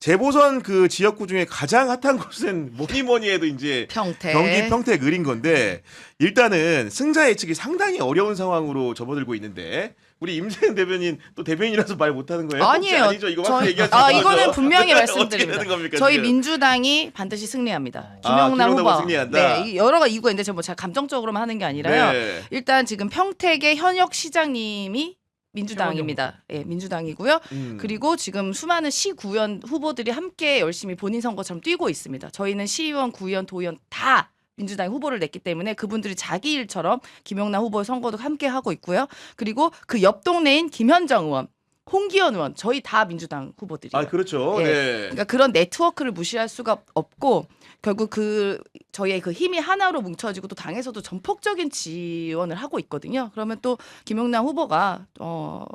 재보선 그 지역구 중에 가장 핫한 곳은 뭐니 해도 이제 평택. 경기 평택 을인 건데 일단은 승자 예측이 상당히 어려운 상황으로 접어들고 있는데 우리 임세현 대변인 또 대변인이라서 말 못하는 거예요? 아니에요. 아니죠. 이거 확실히 얘기하시는 거죠? 이거는 분명히 어떻게 말씀드립니다. 되는 겁니까, 저희 지금? 민주당이 반드시 승리합니다. 김용남 김용남 후보 후보. 승리한다. 네, 여러 가지 이유가 있는데 제가 감정적으로만 하는 게 아니라요. 네. 일단 지금 평택의 현역 시장님이 민주당입니다. 예, 민주당이고요. 그리고 지금 수많은 시구연 후보들이 함께 열심히 본인 선거처럼 뛰고 있습니다. 저희는 시의원, 구의원, 도의원 다 민주당이 후보를 냈기 때문에 그분들이 자기 일처럼 김용남 후보의 선거도 함께 하고 있고요. 그리고 그 옆 동네인 김현정 의원, 홍기현 의원 저희 다 민주당 후보들이에요. 아 그렇죠. 예. 네. 그러니까 그런 네트워크를 무시할 수가 없고 결국 그 저희의 그 힘이 하나로 뭉쳐지고 또 당에서도 전폭적인 지원을 하고 있거든요. 그러면 또 김용남 후보가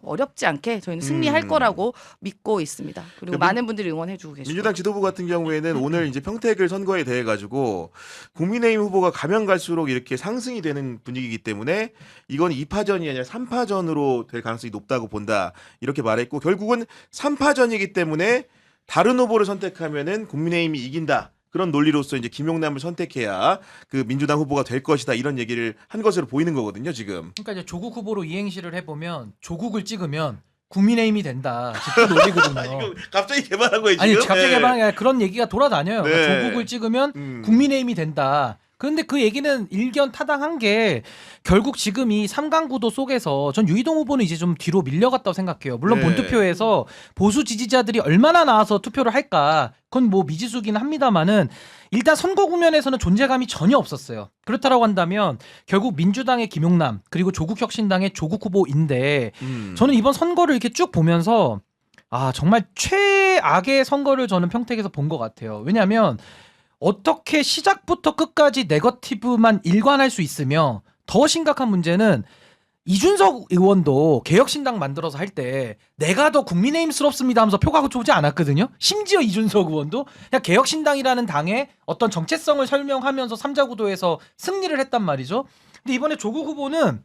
어렵지 않게 저희는 승리할 거라고 믿고 있습니다. 그리고 많은 분들이 응원해주고 계시고. 민주당 지도부 같은 경우에는 오늘 이제 평택을 선거에 대해 가지고 국민의힘 후보가 가면 갈수록 이렇게 상승이 되는 분위기이기 때문에 이건 2파전이 아니라 3파전으로 될 가능성이 높다고 본다 이렇게 말했고 결국은 3파전이기 때문에 다른 후보를 선택하면은 국민의힘이 이긴다. 그런 논리로서 이제 김용남을 선택해야 그 민주당 후보가 될 것이다 이런 얘기를 한 것으로 보이는 거거든요 지금. 그러니까 이제 조국 후보로 이행시를 해보면 조국을 찍으면 국민의힘이 된다. 그 논리거든요. 이거 갑자기 개발한 거예요 지금? 아니 갑자기 네. 개발한 게 아니라 그런 얘기가 돌아다녀요. 네. 그러니까 조국을 찍으면 국민의힘이 된다. 그런데 그 얘기는 일견 타당한 게 결국 지금 이 삼강구도 속에서 전 유이동 후보는 이제 좀 뒤로 밀려갔다고 생각해요. 물론 네. 본투표에서 보수 지지자들이 얼마나 나와서 투표를 할까 그건 뭐 미지수긴 합니다만은 일단 선거 국면에서는 존재감이 전혀 없었어요. 그렇다라고 한다면 결국 민주당의 김용남 그리고 조국혁신당의 조국 후보인데 저는 이번 선거를 이렇게 쭉 보면서 정말 최악의 선거를 저는 평택에서 본 것 같아요. 왜냐하면 어떻게 시작부터 끝까지 네거티브만 일관할 수 있으며 더 심각한 문제는 이준석 의원도 개혁신당 만들어서 할 때 내가 더 국민의힘스럽습니다 하면서 표가 좋지 않았거든요. 심지어 이준석 의원도 그냥 개혁신당이라는 당의 어떤 정체성을 설명하면서 3자 구도에서 승리를 했단 말이죠. 근데 이번에 조국 후보는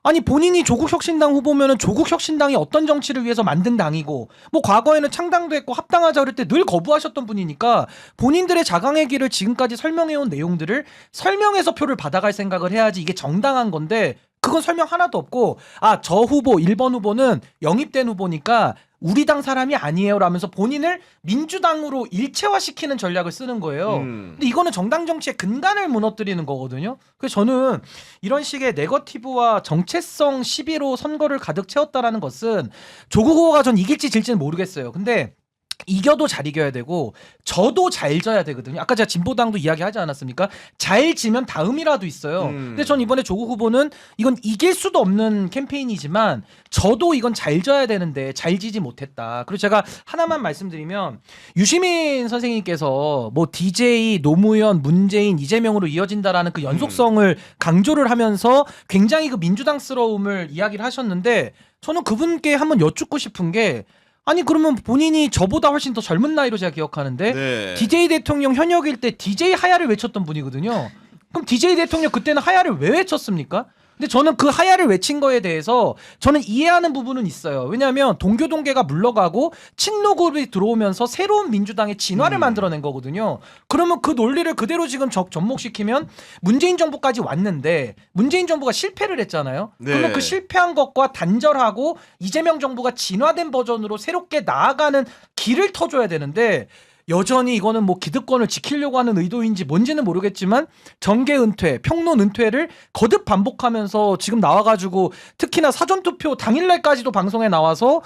아니 본인이 조국혁신당 후보면은 조국혁신당이 어떤 정치를 위해서 만든 당이고 뭐 과거에는 창당도 했고 합당하자 그럴 때 늘 거부하셨던 분이니까 본인들의 자강의 길을 지금까지 설명해온 내용들을 설명해서 표를 받아갈 생각을 해야지 이게 정당한 건데 그건 설명 하나도 없고 저 후보 1번 후보는 영입된 후보니까 우리 당 사람이 아니에요 라면서 본인을 민주당으로 일체화시키는 전략을 쓰는 거예요. 근데 이거는 정당 정치의 근간을 무너뜨리는 거거든요. 그래서 저는 이런 식의 네거티브와 정체성 시비로 선거를 가득 채웠다라는 것은 조국 후보가 전 이길지 질지는 모르겠어요. 근데 이겨도 잘 이겨야 되고 저도 잘 져야 되거든요. 아까 제가 진보당도 이야기하지 않았습니까? 잘 지면 다음이라도 있어요. 근데 전 이번에 조국 후보는 이건 이길 수도 없는 캠페인이지만 저도 이건 잘 져야 되는데 잘 지지 못했다. 그리고 제가 하나만 말씀드리면 유시민 선생님께서 뭐 DJ, 노무현, 문재인, 이재명으로 이어진다라는 그 연속성을 강조를 하면서 굉장히 그 민주당스러움을 이야기를 하셨는데 저는 그분께 한번 여쭙고 싶은 게 아니 그러면 본인이 저보다 훨씬 더 젊은 나이로 제가 기억하는데 네. DJ 대통령 현역일 때 DJ 하야를 외쳤던 분이거든요. 그럼 DJ 대통령 그때는 하야를 왜 외쳤습니까? 근데 저는 그 하야를 외친 거에 대해서 저는 이해하는 부분은 있어요. 왜냐하면 동교동계가 물러가고 친노그룹이 들어오면서 새로운 민주당의 진화를 만들어낸 거거든요. 그러면 그 논리를 그대로 지금 접목시키면 문재인 정부까지 왔는데 문재인 정부가 실패를 했잖아요. 네. 그러면 그 실패한 것과 단절하고 이재명 정부가 진화된 버전으로 새롭게 나아가는 길을 터줘야 되는데 여전히 이거는 뭐 기득권을 지키려고 하는 의도인지 뭔지는 모르겠지만 정계 은퇴, 평론 은퇴를 거듭 반복하면서 지금 나와가지고 특히나 사전투표 당일날까지도 방송에 나와서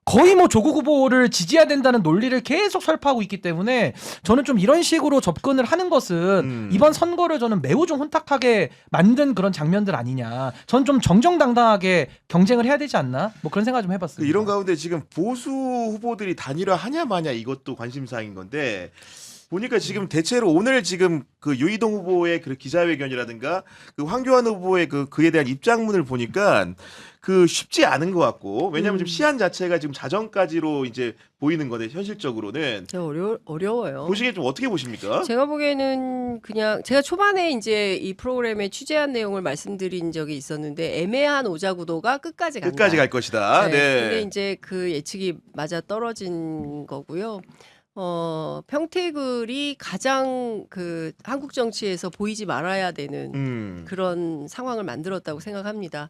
거의 뭐 조국 후보를 지지해야 된다는 논리를 계속 설파하고 있기 때문에 저는 좀 이런 식으로 접근을 하는 것은 이번 선거를 저는 매우 좀 혼탁하게 만든 그런 장면들 아니냐. 저는 좀 정정당당하게 경쟁을 해야 되지 않나? 뭐 그런 생각 좀 해봤습니다. 이런 가운데 지금 보수 후보들이 단일화하냐 마냐 이것도 관심사인 건데 보니까 지금 대체로 오늘 지금 그 유이동 후보의 그 기자회견이라든가 그 황교안 후보의 그에 대한 입장문을 보니까 그 쉽지 않은 것 같고 왜냐하면 지금 시한 자체가 지금 자정까지로 이제 보이는 건데 현실적으로는 어려워요. 보시기에 좀 어떻게 보십니까? 제가 보기에는 그냥 제가 초반에 이제 이 프로그램에 취재한 내용을 말씀드린 적이 있었는데 애매한 오자 구도가 끝까지 간다. 끝까지 갈 것이다. 네. 근데 이제 그 예측이 맞아 떨어진 거고요. 평택을이 가장 그 한국 정치에서 보이지 말아야 되는 그런 상황을 만들었다고 생각합니다.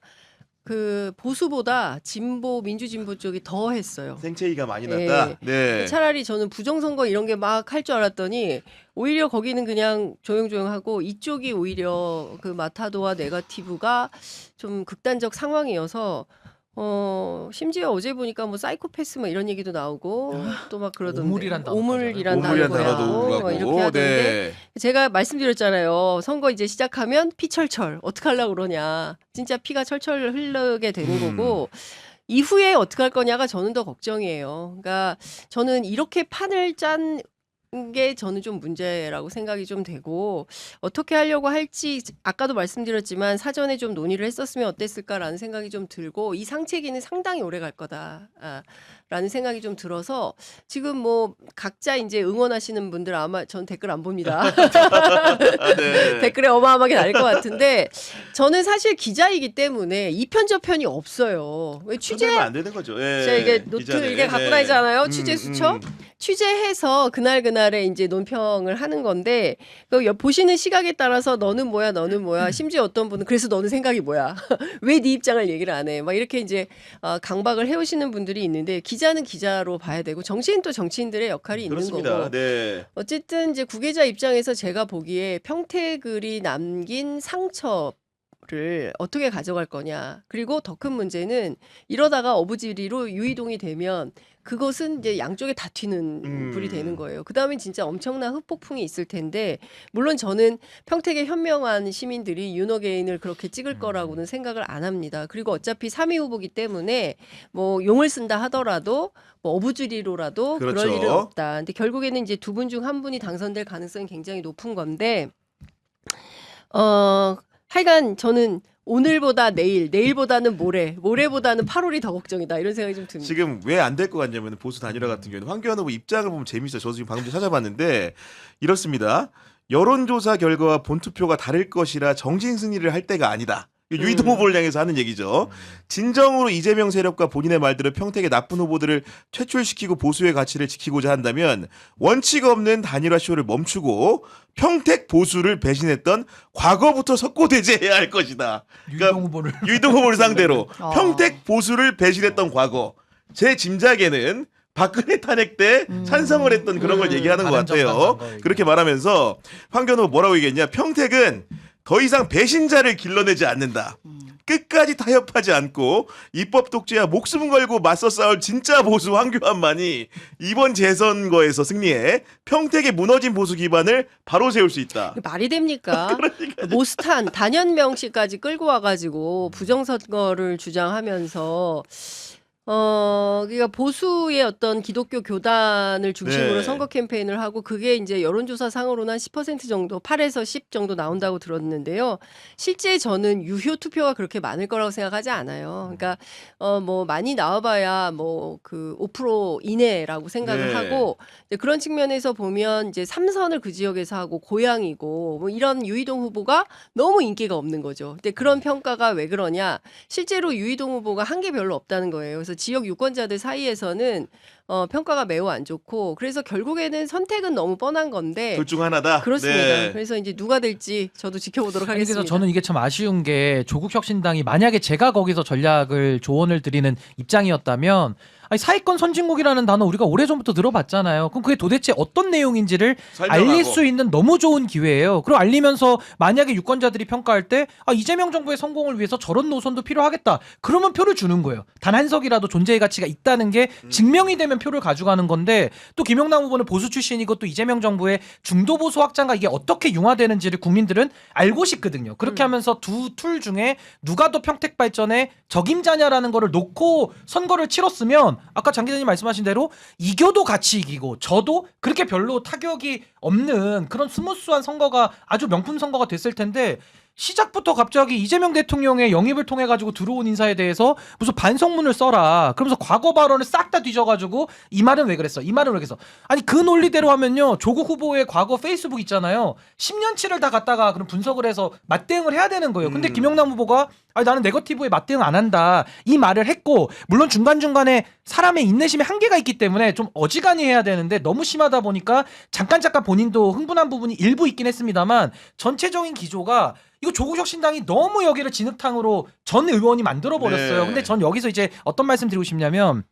그 보수보다 진보 민주진보 쪽이 더 했어요. 생체이가 많이 예. 났다. 네. 차라리 저는 부정선거 이런 게 막 할 줄 알았더니 오히려 거기는 그냥 조용조용하고 이쪽이 오히려 그 마타도와 네거티브가 좀 극단적 상황이어서 심지어 어제 보니까 뭐 사이코패스 뭐 이런 얘기도 나오고 또 막 그러던데 오물이란 단어도 오물이란 오물이란 단어야. 단어도 뭐 오가고. 이렇게 하던데 네. 제가 말씀드렸잖아요. 선거 이제 시작하면 피철철 어떻게 하려고 그러냐. 진짜 피가 철철 흐르게 되는 거고 이후에 어떻게 할 거냐가 저는 더 걱정이에요. 그러니까 저는 이렇게 판을 짠 게 저는 좀 문제라고 생각이 좀 되고 어떻게 하려고 할지 아까도 말씀드렸지만 사전에 좀 논의를 했었으면 어땠을까라는 생각이 좀 들고 이 상체기는 상당히 오래 갈 거다라는 생각이 좀 들어서 지금 뭐 각자 이제 응원하시는 분들 아마 전 댓글 안 봅니다. 네. 댓글에 어마어마하게 달릴 것 같은데 저는 사실 기자이기 때문에 이편 저편이 없어요. 왜 취재하면 안 되는 거죠. 예. 제가 이게 노트 기자는. 이게 갖고 네. 다니잖아요. 취재 수첩. 취재해서 그날그날에 이제 논평을 하는 건데 보시는 시각에 따라서 너는 뭐야 심지어 어떤 분은 그래서 너는 생각이 뭐야 왜 네 입장을 얘기를 안 해 막 이렇게 이제 강박을 해오시는 분들이 있는데 기자는 기자로 봐야 되고 정치인 또 정치인들의 역할이 있는 그렇습니다. 거고 네. 어쨌든 이제 구계자 입장에서 제가 보기에 평택을이 남긴 상처를 어떻게 가져갈 거냐. 그리고 더 큰 문제는 이러다가 어부지리로 유이동이 되면 그것은 이제 양쪽에 다 튀는 불이 되는 거예요. 그다음에 진짜 엄청난 흑폭풍이 있을 텐데 물론 저는 평택의 현명한 시민들이 윤호개인을 그렇게 찍을 거라고는 생각을 안 합니다. 그리고 어차피 3위 후보기 때문에 뭐 용을 쓴다 하더라도 뭐 어부지리로라도 그렇죠. 그럴 일은 없다. 근데 결국에는 이제 두 분 중 한 분이 당선될 가능성이 굉장히 높은 건데 하여간 저는 오늘보다 내일, 내일보다는 모레, 모레보다는 8월이 더 걱정이다. 이런 생각이 좀 듭니다. 지금 왜 안 될 것 같냐면 보수 단일화 같은 경우는 황교안 후보 입장을 보면 재밌어요. 저도 지금 방금 찾아봤는데 이렇습니다. 여론조사 결과와 본투표가 다를 것이라 정신 승리를 할 때가 아니다. 유이동 후보를 향해서 하는 얘기죠. 진정으로 이재명 세력과 본인의 말대로 평택의 나쁜 후보들을 퇴출시키고 보수의 가치를 지키고자 한다면 원칙 없는 단일화 쇼를 멈추고 평택 보수를 배신했던 과거부터 석고대죄해야 할 것이다. 유이동 후보를 유이동 후보를 상대로 아. 평택 보수를 배신했던 과거. 제 짐작에는 박근혜 탄핵 때 찬성을 했던 그런 걸 얘기하는 것 같아요. 그렇게 말하면서 황교안 후보 뭐라고 얘기했냐. 평택은 더 이상 배신자를 길러내지 않는다. 끝까지 타협하지 않고 입법 독재와 목숨 걸고 맞서 싸울 진짜 보수 황교안만이 이번 재선거에서 승리해 평택의 무너진 보수 기반을 바로 세울 수 있다. 말이 됩니까? 모스탄 단연명 씨까지 끌고 와가지고 부정선거를 주장하면서 그러니까 보수의 어떤 기독교 교단을 중심으로 네. 선거 캠페인을 하고 그게 이제 여론조사 상으로는 한 10% 정도, 8에서 10 정도 나온다고 들었는데요. 실제 저는 유효 투표가 그렇게 많을 거라고 생각하지 않아요. 그러니까 뭐 많이 나와봐야 뭐 그 5% 이내라고 생각을 네. 하고 이제 그런 측면에서 보면 이제 3선을 그 지역에서 하고 고향이고 뭐 이런 유이동 후보가 너무 인기가 없는 거죠. 근데 그런 평가가 왜 그러냐? 실제로 유이동 후보가 한 게 별로 없다는 거예요. 그래서 지역 유권자들 사이에서는 평가가 매우 안 좋고 그래서 결국에는 선택은 너무 뻔한 건데 둘 중 하나다. 그렇습니다. 네. 그래서 이제 누가 될지 저도 지켜보도록 아니, 하겠습니다. 그래서 저는 이게 참 아쉬운 게 조국혁신당이 만약에 제가 거기서 전략을 조언을 드리는 입장이었다면 아니, 사회권 선진국이라는 단어 우리가 오래전부터 들어봤잖아요. 그럼 그게 도대체 어떤 내용인지를 설명하고. 알릴 수 있는 너무 좋은 기회예요. 그리고 알리면서 만약에 유권자들이 평가할 때 이재명 정부의 성공을 위해서 저런 노선도 필요하겠다. 그러면 표를 주는 거예요. 단 한 석이라도 존재의 가치가 있다는 게 증명이 되면 표를 가져가는 건데 또 김용남 후보는 보수 출신이고 또 이재명 정부의 중도 보수 확장과 이게 어떻게 융화되는지를 국민들은 알고 싶거든요. 그렇게 하면서 두 툴 중에 누가 더 평택 발전에 적임자냐라는 거를 놓고 선거를 치렀으면 아까 장 기자님 말씀하신 대로 이겨도 같이 이기고 저도 그렇게 별로 타격이 없는 그런 스무스한 선거가 아주 명품 선거가 됐을 텐데 시작부터 갑자기 이재명 대통령의 영입을 통해 가지고 들어온 인사에 대해서 무슨 반성문을 써라. 그러면서 과거 발언을 싹 다 뒤져가지고 이 말은 왜 그랬어? 이 말은 왜 그랬어? 아니 그 논리대로 하면요 조국 후보의 과거 페이스북 있잖아요. 10년치를 다 갖다가 그런 분석을 해서 맞대응을 해야 되는 거예요. 근데 김용남 후보가 아니 나는 네거티브에 맞대응 안 한다 이 말을 했고 물론 중간중간에 사람의 인내심에 한계가 있기 때문에 좀 어지간히 해야 되는데 너무 심하다 보니까 잠깐 본인도 흥분한 부분이 일부 있긴 했습니다만 전체적인 기조가 이거 조국혁신당이 너무 여기를 진흙탕으로 전 의원이 만들어 버렸어요. 네. 근데 전 여기서 이제 어떤 말씀 드리고 싶냐면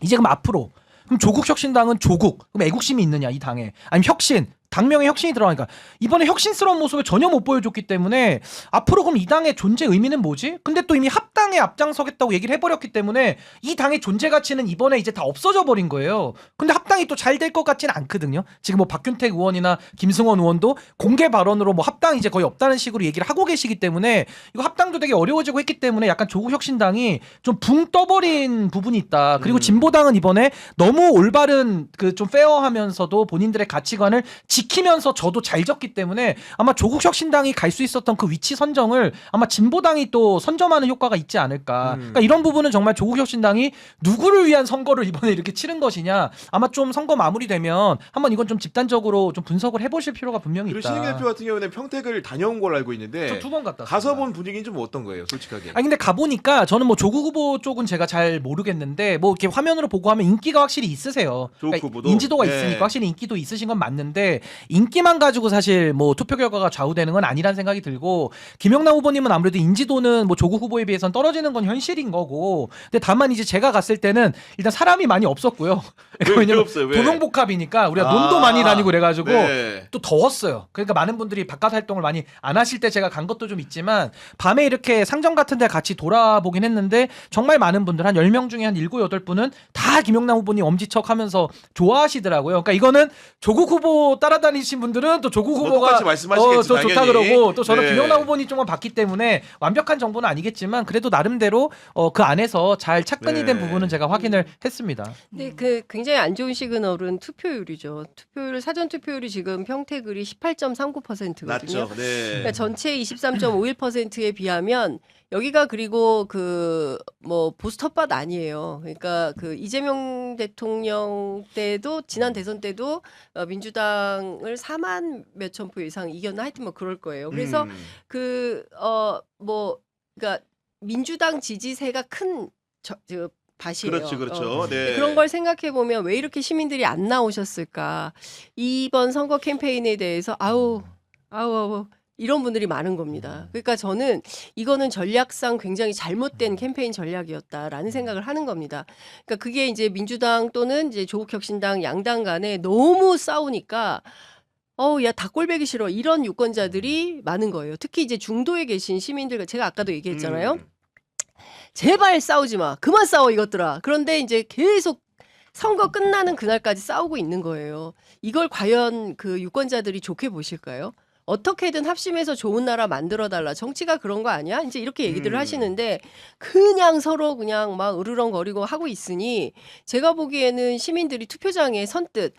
이제 그럼 앞으로 그럼 조국혁신당은 조국 그럼 애국심이 있느냐 이 당에 아니면 혁신 당명에 혁신이 들어가니까 이번에 혁신스러운 모습을 전혀 못 보여줬기 때문에 앞으로 그럼 이 당의 존재 의미는 뭐지? 근데 또 이미 합당에 앞장서겠다고 얘기를 해버렸기 때문에 이 당의 존재 가치는 이번에 이제 다 없어져 버린 거예요. 근데 합당이 또 잘 될 것 같지는 않거든요. 지금 뭐 박균택 의원이나 김승원 의원도 공개 발언으로 뭐 합당 이제 거의 없다는 식으로 얘기를 하고 계시기 때문에 이거 합당도 되게 어려워지고 했기 때문에 약간 조국혁신당이 좀 붕 떠버린 부분이 있다. 그리고 진보당은 이번에 너무 올바른 그 좀 페어하면서도 본인들의 가치관을 지키면서 저도 잘 졌기 때문에 아마 조국혁신당이 갈 수 있었던 그 위치 선정을 아마 진보당이 또 선점하는 효과가 있지 않을까. 그러니까 이런 부분은 정말 조국혁신당이 누구를 위한 선거를 이번에 이렇게 치른 것이냐. 아마 좀 선거 마무리되면 한번 이건 좀 집단적으로 좀 분석을 해보실 필요가 분명히 그리고 있다. 신인기 대표 같은 경우는 평택을 다녀온 걸로 알고 있는데 저 2번 갔다 가서 왔습니다. 본 분위기는 좀 어떤 거예요, 솔직하게? 아니 근데 가보니까 저는 뭐 조국 후보 쪽은 제가 잘 모르겠는데 뭐 이렇게 화면으로 보고 하면 인기가 확실히 있으세요. 조국 후보도? 인지도가 네. 있으니까 확실히 인기도 있으신 건 맞는데 인기만 가지고 사실 뭐 투표 결과가 좌우되는 건 아니란 생각이 들고 김영남 후보님은 아무래도 인지도는 뭐 조국 후보에 비해서는 떨어지는 건 현실인 거고 근데 다만 이제 제가 갔을 때는 일단 사람이 많이 없었고요. 왜 없어요? 왜? 도농복합이니까 우리가 논도 많이 다니고 그래가지고 네. 또 더웠어요. 그러니까 많은 분들이 바깥 활동을 많이 안 하실 때 제가 간 것도 좀 있지만 밤에 이렇게 상점 같은 데 같이 돌아보긴 했는데 정말 많은 분들 한 10명 중에 한 7, 8분은 다 김영남 후보님 엄지척하면서 좋아하시더라고요. 그러니까 이거는 조국 후보 따라다니신 분들은 또 조국 뭐 후보가 똑같이 말씀하시겠지, 또 좋다 당연히. 그러고 또 저는 네. 김영남 후보님 쪽만 봤기 때문에 완벽한 정보는 아니겠지만 그래도 나름대로 그 안에서 잘 착근이 된 네. 부분은 제가 확인을 했습니다. 근데 그 굉장히 안 좋은 시그널은 투표율이죠. 사전 투표율이 지금 평택을이 18.39%거든요. 낮죠. 네. 그러니까 전체 23.51%에 비하면 여기가 그리고 그 뭐 보수 텃밭 아니에요. 그러니까 그 이재명 대통령 때도 지난 대선 때도 민주당을 4만 몇천 표 이상 이겼나 하여튼 뭐 그럴 거예요. 그래서 뭐 그러니까 민주당 지지세가 큰 밭이에요. 그렇죠. 네. 그런 걸 생각해 보면 왜 이렇게 시민들이 안 나오셨을까? 이번 선거 캠페인에 대해서 아우 이런 분들이 많은 겁니다. 그러니까 저는 이거는 전략상 굉장히 잘못된 캠페인 전략이었다라는 생각을 하는 겁니다. 그러니까 그게 이제 민주당 또는 이제 조국혁신당 양당 간에 너무 싸우니까 야, 다 꼴배기 싫어. 이런 유권자들이 많은 거예요. 특히 이제 중도에 계신 시민들, 제가 아까도 얘기했잖아요. 제발 싸우지 마. 그만 싸워 이것들아. 그런데 이제 계속 선거 끝나는 그날까지 싸우고 있는 거예요. 이걸 과연 그 유권자들이 좋게 보실까요? 어떻게든 합심해서 좋은 나라 만들어달라. 정치가 그런 거 아니야? 이제 이렇게 얘기들을 하시는데 그냥 서로 그냥 막 으르렁거리고 하고 있으니 제가 보기에는 시민들이 투표장에 선뜻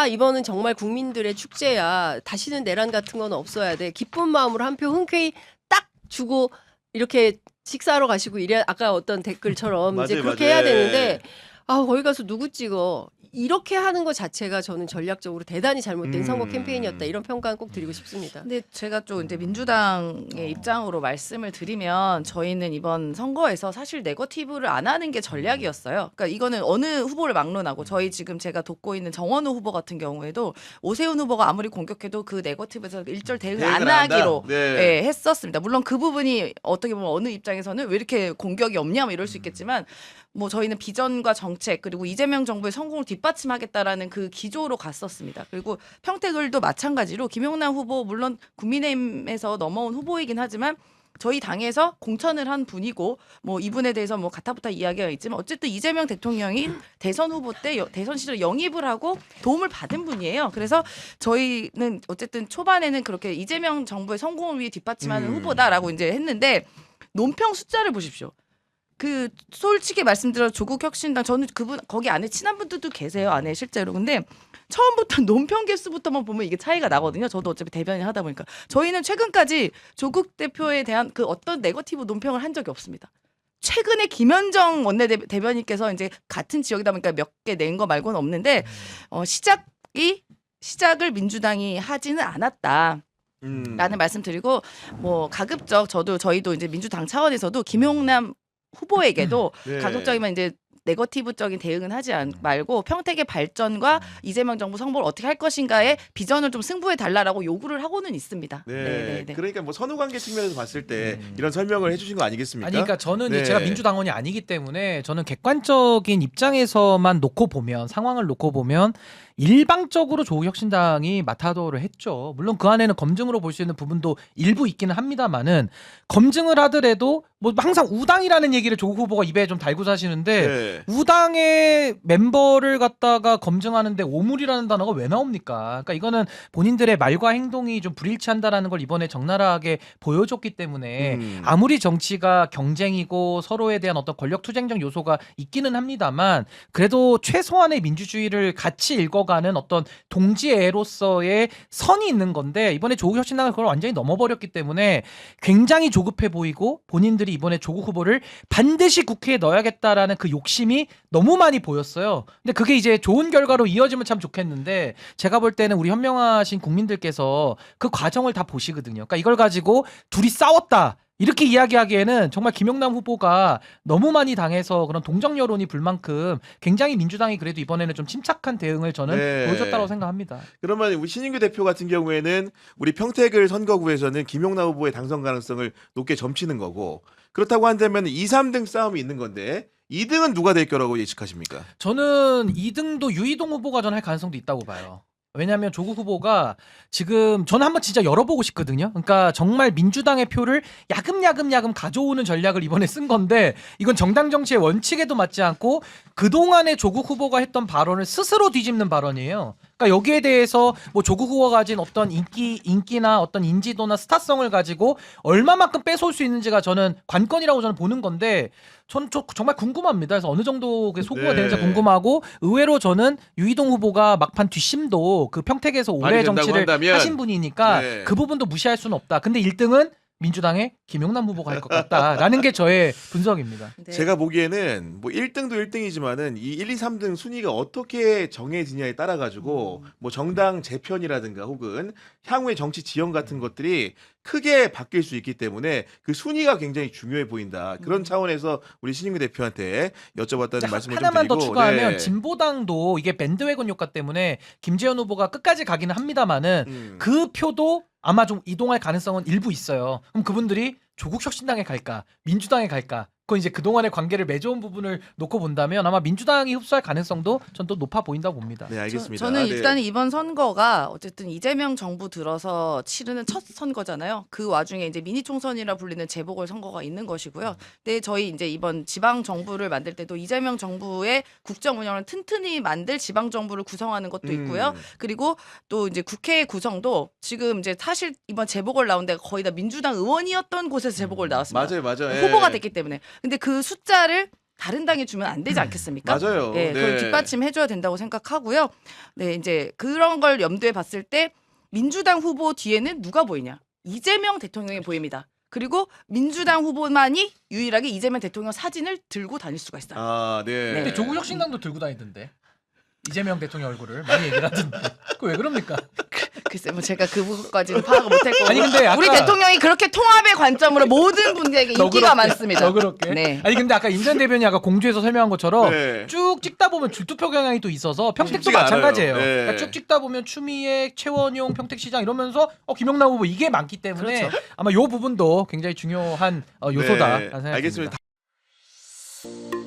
이번은 정말 국민들의 축제야. 다시는 내란 같은 건 없어야 돼. 기쁜 마음으로 한 표 흔쾌히 딱 주고 이렇게 식사하러 가시고 이래 아까 어떤 댓글처럼 이제 그렇게 해야 되는데 거기 가서 누구 찍어 이렇게 하는 것 자체가 저는 전략적으로 대단히 잘못된 선거 캠페인이었다 이런 평가는 꼭 드리고 싶습니다. 근데 제가 좀 이제 민주당의 입장으로 말씀을 드리면 저희는 이번 선거에서 사실 네거티브를 안 하는 게 전략이었어요. 그러니까 이거는 어느 후보를 막론하고 저희 지금 제가 돕고 있는 정원우 후보 같은 경우에도 오세훈 후보가 아무리 공격해도 그 네거티브에서 일절 대응을 안 하기로 했었습니다. 물론 그 부분이 어떻게 보면 어느 입장에서는 왜 이렇게 공격이 없냐 뭐 이럴 수 있겠지만 뭐 저희는 비전과 정책 그리고 이재명 정부의 성공을 뒷받침하겠다라는 그 기조로 갔었습니다. 그리고 평택을도 마찬가지로 김용남 후보 물론 국민의힘에서 넘어온 후보이긴 하지만 저희 당에서 공천을 한 분이고 뭐 이분에 대해서 뭐 가타부타 이야기가 있지만 어쨌든 이재명 대통령이 대선 후보 때 대선 시절에 영입을 하고 도움을 받은 분이에요. 그래서 저희는 어쨌든 초반에는 그렇게 이재명 정부의 성공을 위해 뒷받침하는 후보다라고 이제 했는데 논평 숫자를 보십시오. 그 솔직히 말씀드려 조국혁신당 저는 그분 거기 안에 친한 분들도 계세요 안에 실제로. 근데 처음부터 논평 개수부터만 보면 이게 차이가 나거든요. 저도 어차피 대변인 하다 보니까 저희는 최근까지 조국 대표에 대한 그 어떤 네거티브 논평을 한 적이 없습니다. 최근에 김현정 원내대변인께서 이제 같은 지역이다 보니까 몇 개 낸 거 말고는 없는데 시작을 민주당이 하지는 않았다. 라는 말씀드리고 뭐 가급적 저희도 이제 민주당 차원에서도 김용남 후보에게도 네. 가급적이면 이제 네거티브적인 대응은 하지 말고 평택의 발전과 이재명 정부 성공을 어떻게 할 것인가에 비전을 좀 승부해 달라라고 요구를 하고는 있습니다. 네. 그러니까 뭐 선후관계 측면에서 봤을 때 이런 설명을 해주신 거 아니겠습니까? 아니, 그러니까 저는 네. 제가 민주당원이 아니기 때문에 저는 객관적인 입장에서만 놓고 보면 상황을 놓고 보면 일방적으로 조국혁신당이 마타도를 했죠. 물론 그 안에는 검증으로 볼 수 있는 부분도 일부 있기는 합니다만은 검증을 하더라도 뭐 항상 우당이라는 얘기를 조국 후보가 입에 좀 달고 사시는데 네. 우당의 멤버를 갖다가 검증하는데 오물이라는 단어가 왜 나옵니까? 그러니까 이거는 본인들의 말과 행동이 좀 불일치한다라는 걸 이번에 적나라하게 보여줬기 때문에 아무리 정치가 경쟁이고 서로에 대한 어떤 권력 투쟁적 요소가 있기는 합니다만 그래도 최소한의 민주주의를 같이 읽어가는 어떤 동지애로서의 선이 있는 건데 이번에 조국 혁신당은 그걸 완전히 넘어버렸기 때문에 굉장히 조급해 보이고 본인들이 이번에 조국 후보를 반드시 국회에 넣어야겠다라는 그 욕심이 너무 많이 보였어요. 근데 그게 이제 좋은 결과로 이어지면 참 좋겠는데 제가 볼 때는 우리 현명하신 국민들께서 그 과정을 다 보시거든요. 그러니까 이걸 가지고 둘이 싸웠다. 이렇게 이야기하기에는 정말 김용남 후보가 너무 많이 당해서 그런 동정 여론이 불 만큼 굉장히 민주당이 그래도 이번에는 좀 침착한 대응을 저는 네. 보여줬다고 생각합니다. 그러면 우리 신인규 대표 같은 경우에는 우리 평택을 선거구에서는 김용남 후보의 당선 가능성을 높게 점치는 거고 그렇다고 한다면 2, 3등 싸움이 있는 건데 2등은 누가 될 거라고 예측하십니까? 저는 2등도 유이동 후보가 저는 할 가능성도 있다고 봐요. 왜냐하면 조국 후보가 지금 저는 한번 진짜 열어보고 싶거든요. 그러니까 정말 민주당의 표를 야금야금 가져오는 전략을 이번에 쓴 건데 이건 정당 정치의 원칙에도 맞지 않고 그동안에 조국 후보가 했던 발언을 스스로 뒤집는 발언이에요. 그러니까 여기에 대해서 뭐 조국 후보가 가진 어떤 인기나 어떤 인지도나 스타성을 가지고 얼마만큼 뺏어올 수 있는지가 저는 관건이라고 저는 보는 건데 저는 정말 궁금합니다. 그래서 어느 정도 그 소구가 네. 되는지 궁금하고 의외로 저는 유이동 후보가 막판 뒷심도 그 평택에서 오래 많이 된다고 정치를 한다면, 하신 분이니까 네. 그 부분도 무시할 수는 없다. 근데 1등은 민주당의 김용남 후보가 할 것 같다라는 게 저의 분석입니다. 네. 제가 보기에는 뭐 1등도 1등이지만은 이 1, 2, 3등 순위가 어떻게 정해지냐에 따라 가지고 뭐 정당 재편이라든가 혹은 향후의 정치 지형 같은 것들이 크게 바뀔 수 있기 때문에 그 순위가 굉장히 중요해 보인다. 그런 차원에서 우리 신인규 대표한테 여쭤봤다는 말씀을 좀 하나만 드리고 더 추가하면 네. 진보당도 이게 밴드웨건 효과 때문에 김재현 후보가 끝까지 가기는 합니다만은 그 표도 아마 좀 이동할 가능성은 일부 있어요. 그럼 그분들이 조국 혁신당에 갈까, 민주당에 갈까? 그건 이제 그동안의 관계를 맺어온 부분을 놓고 본다면 아마 민주당이 흡수할 가능성도 전 또 높아 보인다고 봅니다. 네, 알겠습니다. 저는 네. 일단 이번 선거가 어쨌든 이재명 정부 들어서 치르는 첫 선거잖아요. 그 와중에 이제 미니 총선이라 불리는 재보궐 선거가 있는 것이고요. 근데 저희 이제 이번 지방 정부를 만들 때도 이재명 정부의 국정 운영을 튼튼히 만들 지방 정부를 구성하는 것도 있고요. 그리고 또 이제 국회 구성도 지금 이제 사실 이번 재보궐 나온 데가 거의 다 민주당 의원이었던 곳에서 재보궐 나왔습니다. 맞아요. 예. 후보가 됐기 때문에. 근데 그 숫자를 다른 당에 주면 안 되지 않겠습니까? 맞아요. 네, 그걸 뒷받침해줘야 된다고 생각하고요. 네, 이제 그런 걸 염두에 봤을 때 민주당 후보 뒤에는 누가 보이냐? 이재명 대통령이 보입니다. 그리고 민주당 후보만이 유일하게 이재명 대통령 사진을 들고 다닐 수가 있어요. 아, 네. 근데 조국 혁신당도 들고 다니던데 이재명 대통령 얼굴을 많이 얘기를 하던데 그거 왜 그럽니까? 글쎄, 뭐 제가 그 부분까지는 파악을 못했고 아니, 근데 아까- 우리 대통령이 그렇게 통합의 관점으로 모든 분들에게 인기가 많습니다. 너그럽게. 네. 아니 근데 아까 임전 대변이 아까 공주에서 설명한 것처럼 네. 쭉 찍다 보면 줄투표 경향이 또 있어서 평택도 쉽지가 마찬가지예요. 않아요. 네. 그러니까 쭉 찍다 보면 추미애, 최원용, 평택시장 이러면서 김용남 후보 이게 많기 때문에 그렇죠. 아마 이 부분도 굉장히 중요한 요소다라는 생각이 알겠습니다. 듭니다.